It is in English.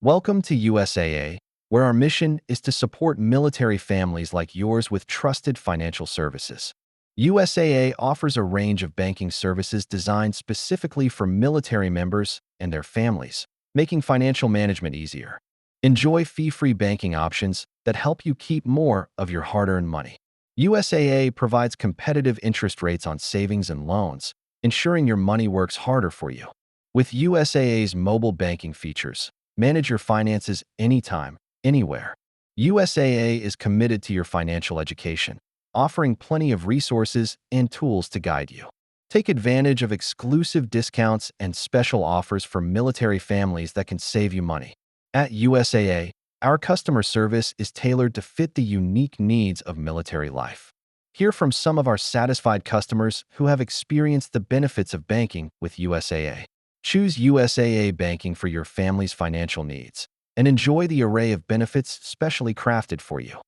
Welcome to USAA, where our mission is to support military families like yours with trusted financial services. USAA offers a range of banking services designed specifically for military members and their families, making financial management easier. Enjoy fee-free banking options that help you keep more of your hard-earned money. USAA provides competitive interest rates on savings and loans, ensuring your money works harder for you. With USAA's mobile banking features, manage your finances anytime, anywhere. USAA is committed to your financial education, offering plenty of resources and tools to guide you. Take advantage of exclusive discounts and special offers for military families that can save you money. At USAA, our customer service is tailored to fit the unique needs of military life. Hear from some of our satisfied customers who have experienced the benefits of banking with USAA. Choose USAA banking for your family's financial needs and enjoy the array of benefits specially crafted for you.